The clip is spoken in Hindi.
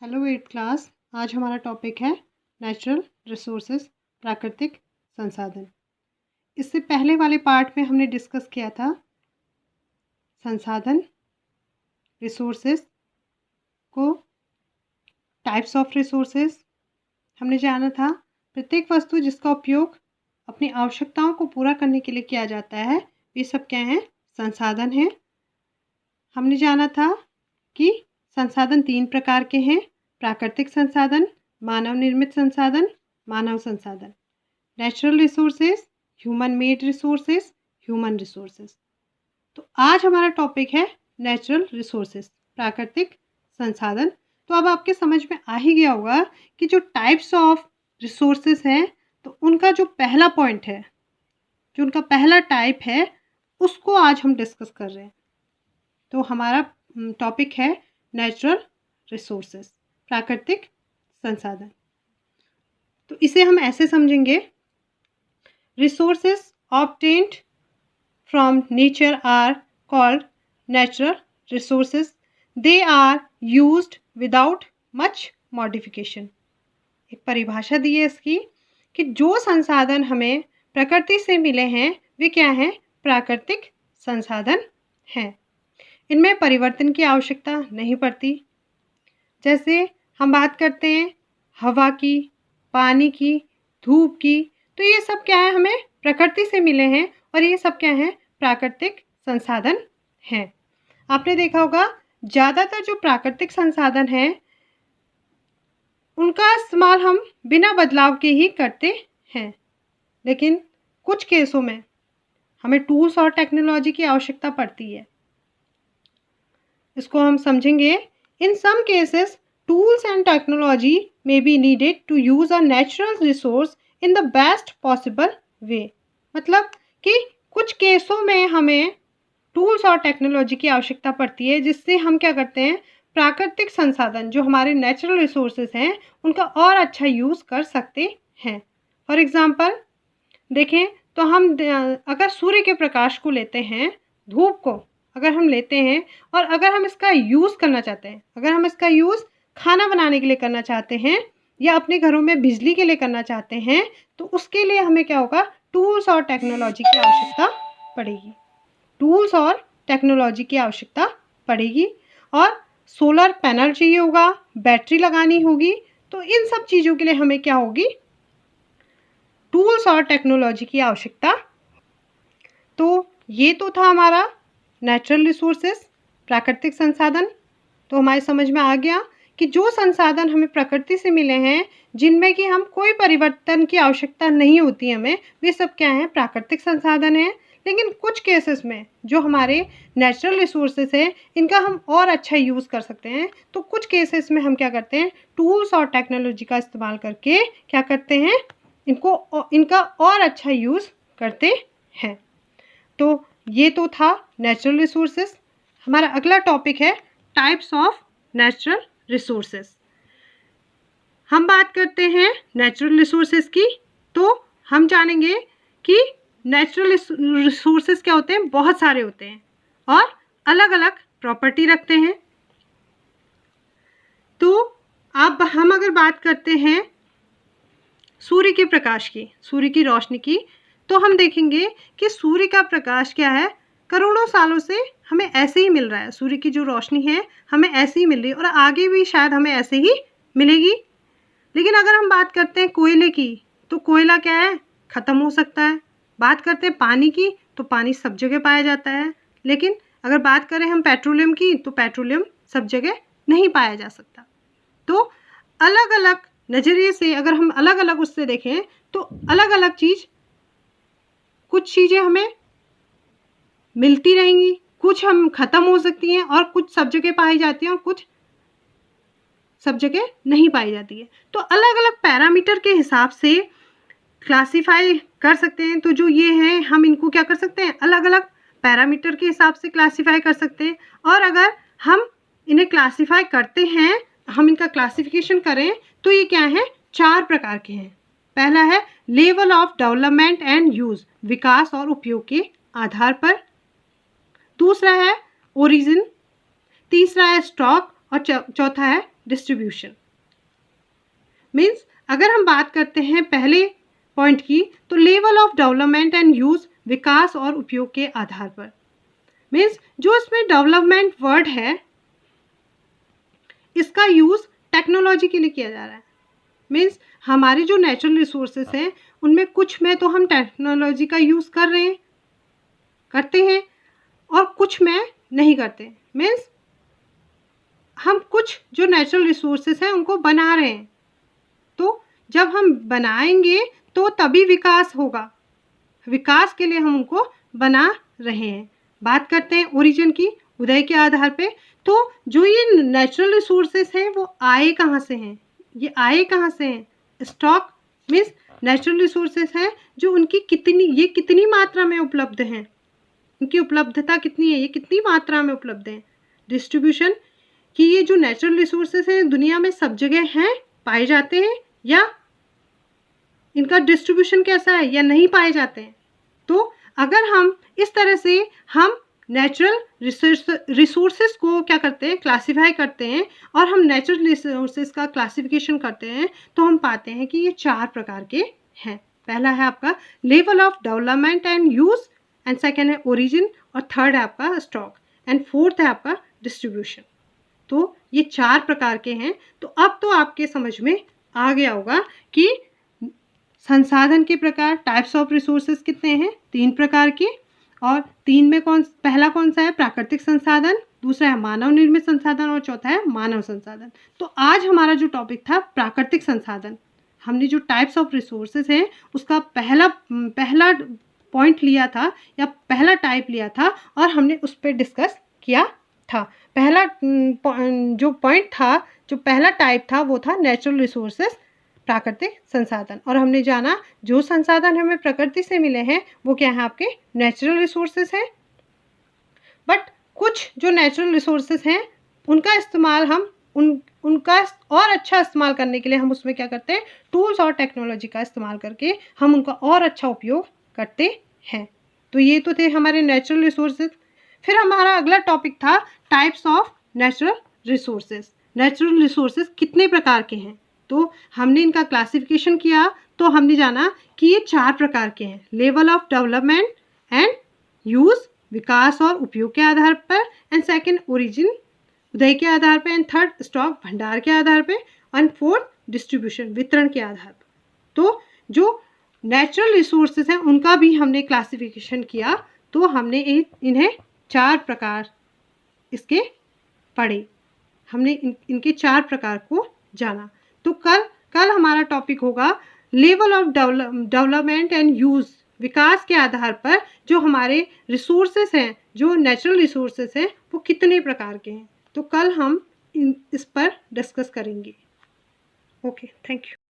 Hello eight class. आज हमारा टॉपिक है नेचुरल रिसोर्सेज, प्राकृतिक संसाधन। इससे पहले वाले पार्ट में हमने डिस्कस किया था संसाधन, रिसोर्सेज को, टाइप्स ऑफ रिसोर्सेज। हमने जाना था प्रत्येक वस्तु जिसका उपयोग अपनी आवश्यकताओं को पूरा करने के लिए किया जाता है, ये सब क्या हैं? संसाधन हैं। हमने जाना था कि संसाधन 3 प्रकार के हैं: प्राकृतिक संसाधन, मानव निर्मित संसाधन, मानव संसाधन। Natural resources, human made resources, human resources. तो आज हमारा टॉपिक है नेचुरल रिसोर्सेज, प्राकृतिक संसाधन। तो अब आपके समझ में आ ही गया होगा कि जो टाइप्स ऑफ रिसोर्सेज हैं, तो उनका जो पहला पॉइंट है, जो उनका पहला टाइप है, उसको आज हम डिस्कस कर रहे हैं। तो हमारा टॉपिक है नेचुरल रिसोर्सेज, प्राकृतिक संसाधन। तो इसे हम ऐसे समझेंगे: resources obtained from nature are called natural resources. They are used without much modification. एक परिभाषा दी है इसकी कि जो संसाधन हमें प्रकृति से मिले हैं वे क्या हैं? प्राकृतिक संसाधन हैं। इनमें परिवर्तन की आवश्यकता नहीं पड़ती। जैसे हम बात करते हैं हवा की, पानी की, धूप की, तो ये सब क्या है? हमें प्रकृति से मिले हैं और ये सब क्या है? प्राकृतिक संसाधन हैं। आपने देखा होगा ज़्यादातर जो प्राकृतिक संसाधन हैं उनका इस्तेमाल हम बिना बदलाव के ही करते हैं, लेकिन कुछ केसों में हमें टूल्स और टेक्नोलॉजी की आवश्यकता पड़ती है। इसको हम समझेंगे। In some cases tools and technology may be needed to use a natural resource in the best possible way। मतलब कि कुछ केसों में हमें टूल्स और टेक्नोलॉजी की आवश्यकता पड़ती है जिससे हम क्या करते हैं? प्राकृतिक संसाधन जो हमारे नेचुरल रिसोर्सेज हैं उनका और अच्छा यूज़ कर सकते हैं। फॉर एग्ज़ाम्पल देखें तो हम अगर सूर्य के प्रकाश को लेते हैं, धूप को अगर हम लेते हैं और अगर हम इसका यूज़ करना चाहते हैं, अगर हम इसका यूज़ खाना बनाने के लिए करना चाहते हैं या अपने घरों में बिजली के लिए करना चाहते हैं, तो उसके लिए हमें क्या होगा? टूल्स और टेक्नोलॉजी की आवश्यकता पड़ेगी। टूल्स और टेक्नोलॉजी की आवश्यकता पड़ेगी और सोलर पैनल चाहिए होगा, बैटरी लगानी होगी। तो इन सब चीज़ों के लिए हमें क्या होगी? टूल्स और टेक्नोलॉजी की आवश्यकता। तो ये तो था हमारा नेचुरल रिसोर्सेज, प्राकृतिक संसाधन। तो हमारे समझ में आ गया कि जो संसाधन हमें प्रकृति से मिले हैं जिनमें कि हम कोई परिवर्तन की आवश्यकता नहीं होती हमें, वे सब क्या हैं? प्राकृतिक संसाधन हैं। लेकिन कुछ केसेस में जो हमारे नेचुरल रिसोर्सेज हैं इनका हम और अच्छा यूज़ कर सकते हैं। तो कुछ केसेस में हम क्या करते हैं? टूल्स और टेक्नोलॉजी का इस्तेमाल करके क्या करते हैं? इनका और अच्छा यूज़ करते हैं। तो ये तो था नेचुरल रिसोर्सेज। हमारा अगला टॉपिक है टाइप्स ऑफ नेचुरल रिसोर्सेज। हम बात करते हैं नेचुरल रिसोर्सेज की, तो हम जानेंगे कि नेचुरल रिसोर्सेज क्या होते हैं? बहुत सारे होते हैं और अलग अलग प्रॉपर्टी रखते हैं। तो अब हम अगर बात करते हैं सूर्य के प्रकाश की, सूर्य की रोशनी की, तो हम देखेंगे कि सूर्य का प्रकाश क्या है? करोड़ों सालों से हमें ऐसे ही मिल रहा है। सूर्य की जो रोशनी है हमें ऐसे ही मिल रही है और आगे भी शायद हमें ऐसे ही मिलेगी। लेकिन अगर हम बात करते हैं कोयले की, तो कोयला क्या है? ख़त्म हो सकता है। बात करते हैं पानी की, तो पानी सब जगह पाया जाता है। लेकिन अगर बात करें हम पेट्रोलियम की, तो पेट्रोलियम सब जगह नहीं पाया जा सकता। तो अलग अलग नज़रिए से अगर हम अलग अलग उससे देखें तो अलग अलग चीज़, कुछ चीज़ें हमें मिलती रहेंगी, कुछ हम ख़त्म हो सकती हैं और कुछ सब जगह पाई जाती हैं और कुछ सब जगह नहीं पाई जाती है। तो अलग अलग पैरामीटर के हिसाब से क्लासिफाई कर सकते हैं। तो जो ये हैं हम इनको क्या कर सकते हैं? अलग अलग पैरामीटर के हिसाब से क्लासिफाई कर सकते हैं। और अगर हम इन्हें क्लासिफाई करते हैं, हम इनका क्लासिफिकेशन करें, तो ये क्या है? 4 प्रकार के हैं। पहला है level of development and use, विकास और उपयोग के आधार पर। दूसरा है ओरिजिन, तीसरा है स्टॉक और चौथा है डिस्ट्रीब्यूशन। मीन्स अगर हम बात करते हैं पहले पॉइंट की, तो level of development and use, विकास और उपयोग के आधार पर। मीन्स जो इसमें डेवलपमेंट वर्ड है, इसका यूज़ टेक्नोलॉजी के लिए किया जा रहा है। मीन्स हमारे जो नेचुरल रिसोर्सेज हैं उनमें कुछ में तो हम टेक्नोलॉजी का यूज़ करते हैं और कुछ में नहीं करते। मीन्स हम कुछ जो नेचुरल रिसोर्सेज हैं उनको बना रहे हैं, तो जब हम बनाएंगे तो तभी विकास होगा। विकास के लिए हम उनको बना रहे हैं। बात करते हैं ओरिजिन की, उदय के आधार पे। तो जो ये नेचुरल रिसोर्सेज हैं वो आए कहाँ से हैं? ये आए कहाँ से हैं? स्टॉक मीन्स नेचुरल रिसोर्सेज हैं जो उनकी कितनी मात्रा में उपलब्ध हैं, उनकी उपलब्धता कितनी है, ये कितनी मात्रा में उपलब्ध है। डिस्ट्रीब्यूशन कि ये जो नेचुरल रिसोर्सेज हैं दुनिया में सब जगह हैं, पाए जाते हैं, या इनका डिस्ट्रीब्यूशन कैसा है या नहीं पाए जाते हैं। तो अगर हम इस तरह से हम नेचुरल रिसोर्सेज को क्या करते हैं, क्लासिफाई करते हैं, और हम नेचुरल रिसोर्सेज का क्लासिफिकेशन करते हैं, तो हम पाते हैं कि ये 4 प्रकार के हैं। पहला है आपका level of development and use, and second है ओरिजिन, और थर्ड है आपका स्टॉक, एंड फोर्थ है आपका डिस्ट्रीब्यूशन। तो ये 4 प्रकार के हैं। तो अब तो आपके समझ में आ गया होगा कि संसाधन के प्रकार, टाइप्स ऑफ रिसोर्सेज कितने हैं, 3 प्रकार के, और 3 में पहला कौन सा है, प्राकृतिक संसाधन, दूसरा है मानव निर्मित संसाधन, और चौथा है मानव संसाधन। तो आज हमारा जो टॉपिक था प्राकृतिक संसाधन, हमने जो टाइप्स ऑफ रिसोर्सेज हैं उसका पहला पॉइंट लिया था या पहला टाइप लिया था और हमने उस पर डिस्कस किया था। पहला जो पॉइंट था, जो पहला टाइप था वो था नेचुरल रिसोर्सेज, प्राकृतिक संसाधन, और हमने जाना जो संसाधन हमें प्रकृति से मिले हैं वो क्या है, आपके नेचुरल रिसोर्सेज हैं। बट कुछ जो नेचुरल रिसोर्सेज हैं उनका इस्तेमाल हम उनका और अच्छा इस्तेमाल करने के लिए हम उसमें क्या करते हैं, टूल्स और टेक्नोलॉजी का इस्तेमाल करके हम उनका और अच्छा उपयोग करते हैं। तो ये तो थे हमारे नेचुरल रिसोर्सेज। फिर हमारा अगला टॉपिक था types of natural resources. Natural resources कितने प्रकार के हैं, तो हमने इनका क्लासिफिकेशन किया, तो हमने जाना कि ये 4 प्रकार के हैं। Level of development and use, विकास और उपयोग के आधार पर, एंड सेकंड ओरिजिन, उदय के आधार पर, एंड थर्ड स्टॉक, भंडार के आधार पर, एंड फोर्थ डिस्ट्रीब्यूशन, वितरण के आधार पर। तो जो नेचुरल रिसोर्सेज हैं उनका भी हमने क्लासिफिकेशन किया, तो हमने इन्हें 4 प्रकार इसके पढ़े, हमने इनके 4 प्रकार को जाना। तो कल हमारा टॉपिक होगा level of development and use, विकास के आधार पर जो हमारे रिसोर्सेज हैं, जो नेचुरल रिसोर्सेज हैं वो कितने प्रकार के हैं। तो कल हम इस पर डिस्कस करेंगे। Okay, thank you.